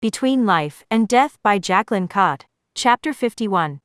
Between Life and Death by Jaclyn. Chapter 51.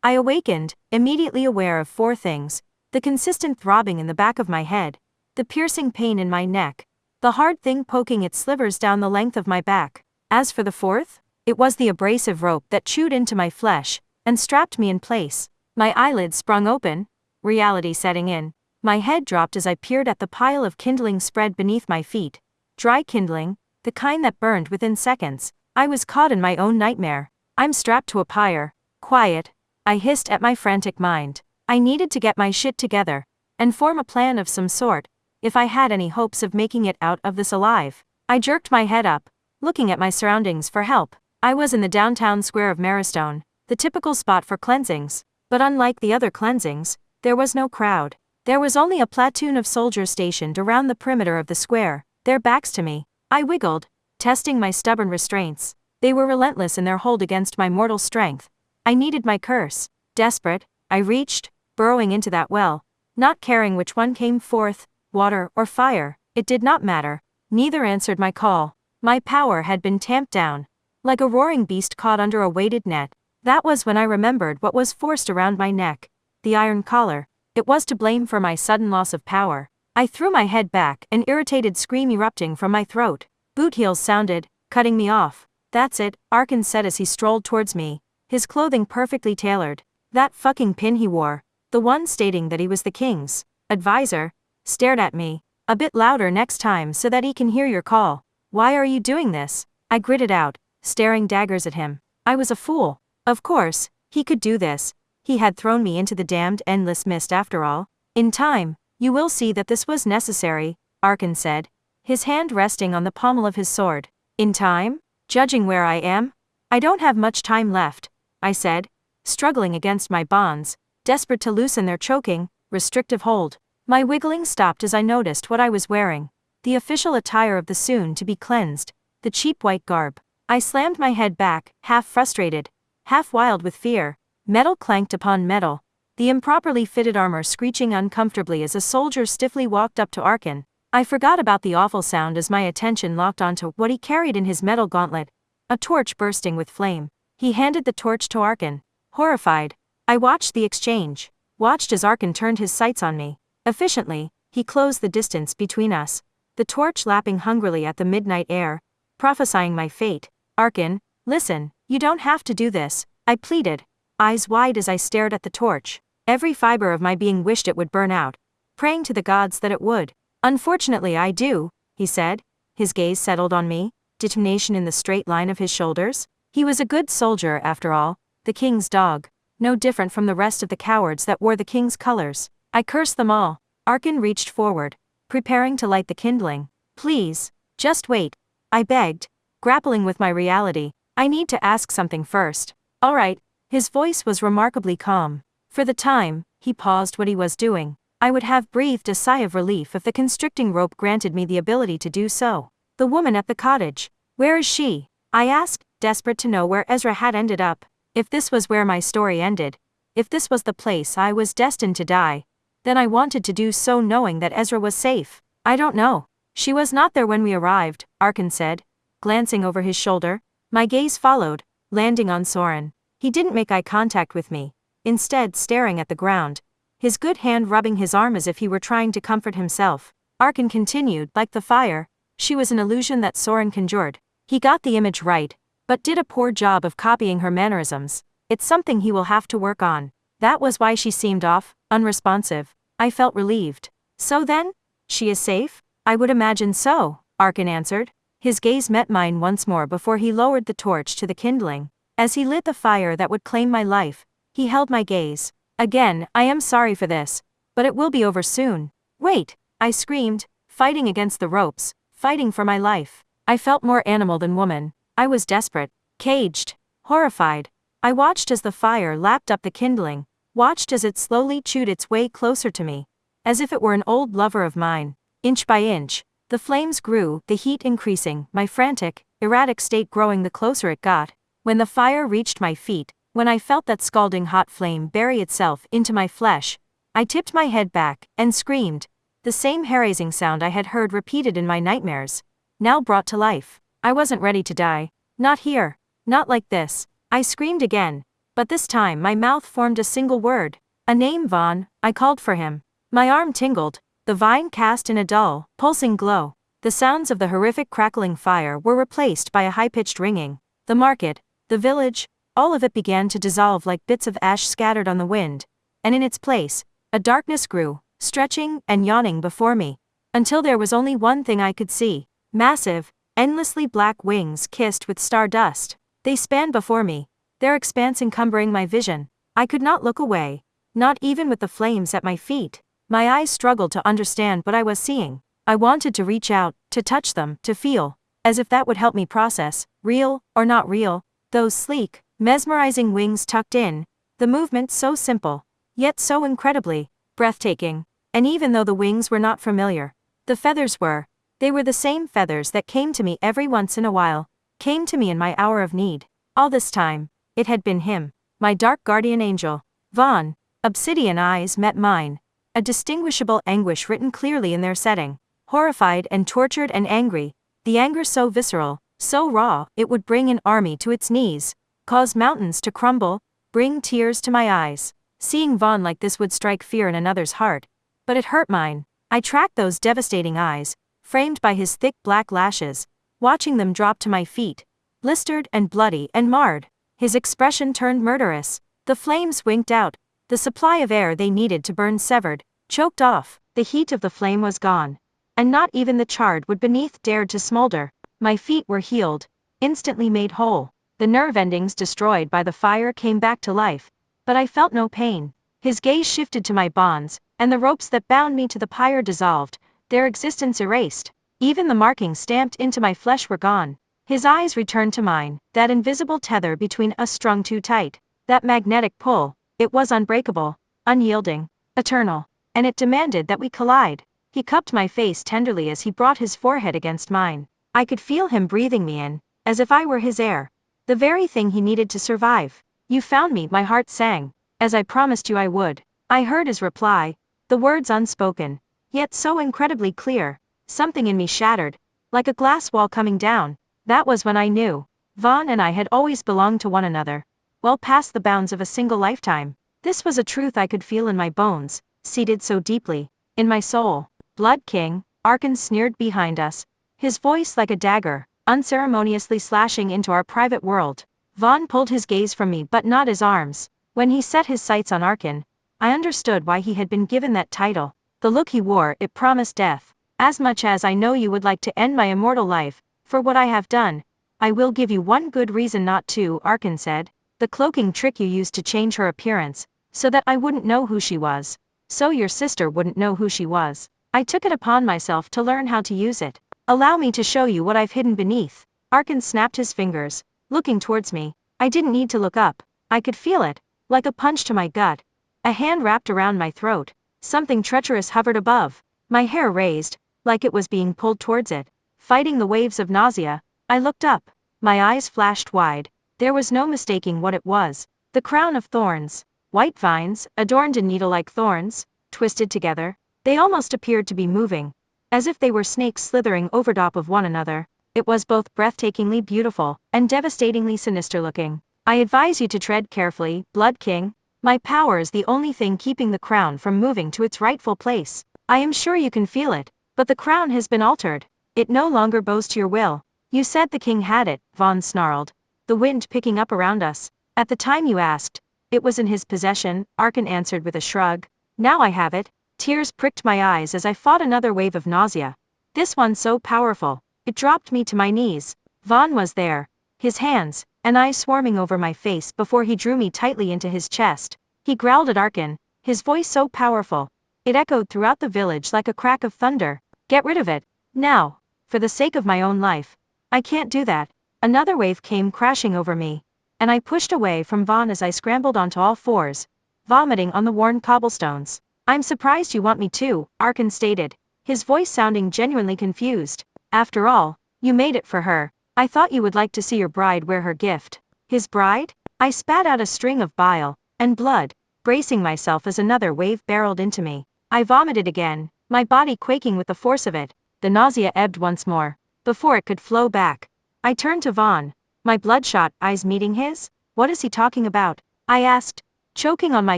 I awakened, immediately aware of four things: the consistent throbbing in the back of my head, the piercing pain in my neck, the hard thing poking its slivers down the length of my back. As for the fourth, it was the abrasive rope that chewed into my flesh and strapped me in place. My eyelids sprung open, reality setting in. My head dropped as I peered at the pile of kindling spread beneath my feet. Dry kindling, the kind that burned within seconds. I was caught in my own nightmare. I'm strapped to a pyre. Quiet, I hissed at my frantic mind. I needed to get my shit together and form a plan of some sort, if I had any hopes of making it out of this alive. I jerked my head up, looking at my surroundings for help. I was in the downtown square of Maristone, the typical spot for cleansings. But unlike the other cleansings, there was no crowd. There was only a platoon of soldiers stationed around the perimeter of the square, their backs to me. I wiggled, testing my stubborn restraints. They were relentless in their hold against my mortal strength. I needed my curse. Desperate, I reached, burrowing into that well, not caring which one came forth, water or fire. It did not matter. Neither answered my call. My power had been tamped down, like a roaring beast caught under a weighted net. That was when I remembered what was forced around my neck. The iron collar. It was to blame for my sudden loss of power. I threw my head back, an irritated scream erupting from my throat. Boot heels sounded, cutting me off. "That's it," Arkin said as he strolled towards me, his clothing perfectly tailored. That fucking pin he wore, the one stating that he was the king's advisor, stared at me. "A bit louder next time so that he can hear your call." "Why are you doing this?" I gritted out, staring daggers at him. I was a fool. Of course, he could do this. He had thrown me into the damned endless mist after all. "In time, you will see that this was necessary," Arkin said, his hand resting on the pommel of his sword. "In time? Judging where I am? I don't have much time left," I said, struggling against my bonds, desperate to loosen their choking, restrictive hold. My wiggling stopped as I noticed what I was wearing. The official attire of the soon-to-be cleansed, the cheap white garb. I slammed my head back, half frustrated, half wild with fear. Metal clanked upon metal, the improperly fitted armor screeching uncomfortably as a soldier stiffly walked up to Arkin. I forgot about the awful sound as my attention locked onto what he carried in his metal gauntlet, a torch bursting with flame. He handed the torch to Arkin. Horrified, I watched the exchange, watched as Arkin turned his sights on me. Efficiently, he closed the distance between us, the torch lapping hungrily at the midnight air, prophesying my fate. "Arkin, listen, you don't have to do this," I pleaded, eyes wide as I stared at the torch. Every fiber of my being wished it would burn out, praying to the gods that it would. "Unfortunately I do," he said, his gaze settled on me, determination in the straight line of his shoulders. He was a good soldier after all, the king's dog, no different from the rest of the cowards that wore the king's colors. I cursed them all. Arkin reached forward, preparing to light the kindling. "Please, just wait," I begged, grappling with my reality. "I need to ask something first." "All right." His voice was remarkably calm. For the time, he paused what he was doing. I would have breathed a sigh of relief if the constricting rope granted me the ability to do so. "The woman at the cottage. Where is she?" I asked, desperate to know where Ezra had ended up. If this was where my story ended, if this was the place I was destined to die, then I wanted to do so knowing that Ezra was safe. "I don't know. She was not there when we arrived," Arkin said, glancing over his shoulder. My gaze followed, landing on Soren. He didn't make eye contact with me, instead staring at the ground, his good hand rubbing his arm as if he were trying to comfort himself. Arkin continued, "Like the fire, she was an illusion that Soren conjured. He got the image right, but did a poor job of copying her mannerisms. It's something he will have to work on." That was why she seemed off, unresponsive. I felt relieved. "So then, she is safe?" "I would imagine so," Arkin answered. His gaze met mine once more before he lowered the torch to the kindling. As he lit the fire that would claim my life, he held my gaze. "Again, I am sorry for this, but it will be over soon." "Wait," I screamed, fighting against the ropes, fighting for my life. I felt more animal than woman. I was desperate, caged, horrified. I watched as the fire lapped up the kindling, watched as it slowly chewed its way closer to me, as if it were an old lover of mine. Inch by inch, the flames grew, the heat increasing, my frantic, erratic state growing the closer it got. When the fire reached my feet, when I felt that scalding hot flame bury itself into my flesh, I tipped my head back and screamed, the same hair-raising sound I had heard repeated in my nightmares, now brought to life. I wasn't ready to die. Not here. Not like this. I screamed again. But this time my mouth formed a single word. A name, Vaughn. I called for him. My arm tingled. The vine cast in a dull, pulsing glow. The sounds of the horrific crackling fire were replaced by a high-pitched ringing. The market, the village, all of it began to dissolve like bits of ash scattered on the wind. And in its place, a darkness grew, stretching and yawning before me. Until there was only one thing I could see. Massive, endlessly black wings kissed with stardust. They spanned before me, their expanse encumbering my vision. I could not look away, not even with the flames at my feet. My eyes struggled to understand what I was seeing. I wanted to reach out, to touch them, to feel, as if that would help me process, real or not real, those sleek, mesmerizing wings tucked in, the movement so simple, yet so incredibly breathtaking. And even though the wings were not familiar, the feathers were. They were the same feathers that came to me every once in a while, came to me in my hour of need. All this time, it had been him, my dark guardian angel, Vaughn. Obsidian eyes met mine, a distinguishable anguish written clearly in their setting. Horrified and tortured and angry, the anger so visceral, so raw, it would bring an army to its knees, cause mountains to crumble, bring tears to my eyes. Seeing Vaughn like this would strike fear in another's heart, but it hurt mine. I tracked those devastating eyes, framed by his thick black lashes, watching them drop to my feet, blistered and bloody and marred. His expression turned murderous. The flames winked out, the supply of air they needed to burn severed, choked off. The heat of the flame was gone. And not even the charred wood beneath dared to smolder. My feet were healed, instantly made whole. The nerve endings destroyed by the fire came back to life. But I felt no pain. His gaze shifted to my bonds, and the ropes that bound me to the pyre dissolved, their existence erased. Even the markings stamped into my flesh were gone. His eyes returned to mine, that invisible tether between us strung too tight. That magnetic pull, it was unbreakable, unyielding, eternal. And it demanded that we collide. He cupped my face tenderly as he brought his forehead against mine. I could feel him breathing me in, as if I were his air. The very thing he needed to survive. You found me, my heart sang, as I promised you I would. I heard his reply, the words unspoken, yet so incredibly clear. Something in me shattered, like a glass wall coming down. That was when I knew. Vaughn and I had always belonged to one another, well past the bounds of a single lifetime. This was a truth I could feel in my bones, seated so deeply, in my soul. Blood King, Arkan sneered behind us, his voice like a dagger, unceremoniously slashing into our private world. Vaughn pulled his gaze from me but not his arms. When he set his sights on Arkan, I understood why he had been given that title. The look he wore, it promised death. As much as I know you would like to end my immortal life, for what I have done, I will give you one good reason not to, Arkan said. The cloaking trick you used to change her appearance, so that I wouldn't know who she was. So your sister wouldn't know who she was. I took it upon myself to learn how to use it. Allow me to show you what I've hidden beneath. Arkan snapped his fingers, looking towards me. I didn't need to look up. I could feel it, like a punch to my gut. A hand wrapped around my throat. Something treacherous hovered above. My hair raised, like it was being pulled towards it. Fighting the waves of nausea, I looked up. My eyes flashed wide. There was no mistaking what it was. The crown of thorns. White vines, adorned in needle-like thorns, twisted together. They almost appeared to be moving, as if they were snakes slithering over top of one another. It was both breathtakingly beautiful and devastatingly sinister looking. I advise you to tread carefully, Blood King. My power is the only thing keeping the crown from moving to its rightful place. I am sure you can feel it, but the crown has been altered. It no longer bows to your will. You said the king had it, Vaughn snarled, the wind picking up around us. At the time you asked, it was in his possession, Arkan answered with a shrug. Now I have it. Tears pricked my eyes as I fought another wave of nausea. This one so powerful, it dropped me to my knees. Vaughn was there, his hands and eyes swarming over my face before he drew me tightly into his chest. He growled at Arkan, his voice so powerful, it echoed throughout the village like a crack of thunder. Get rid of it, now, for the sake of my own life. I can't do that. Another wave came crashing over me, and I pushed away from Vaughn as I scrambled onto all fours, vomiting on the worn cobblestones. I'm surprised you want me to, Arkan stated, his voice sounding genuinely confused. After all, you made it for her. I thought you would like to see your bride wear her gift. His bride? I spat out a string of bile and blood, bracing myself as another wave barreled into me. I vomited again, my body quaking with the force of it. The nausea ebbed once more, before it could flow back. I turned to Vaughn, my bloodshot eyes meeting his. What is he talking about? I asked, choking on my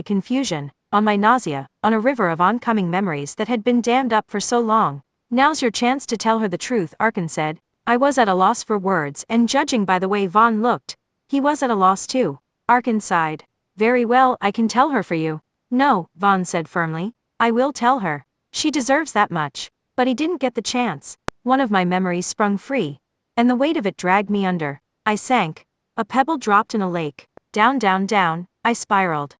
confusion, on my nausea, on a river of oncoming memories that had been dammed up for so long. Now's your chance to tell her the truth, Arkin said. I was at a loss for words, and judging by the way Vaughn looked, he was at a loss too. Arkin sighed. Very well, I can tell her for you. No, Vaughn said firmly. I will tell her. She deserves that much. But he didn't get the chance. One of my memories sprung free, and the weight of it dragged me under. I sank. A pebble dropped in a lake. Down, down, down, I spiraled.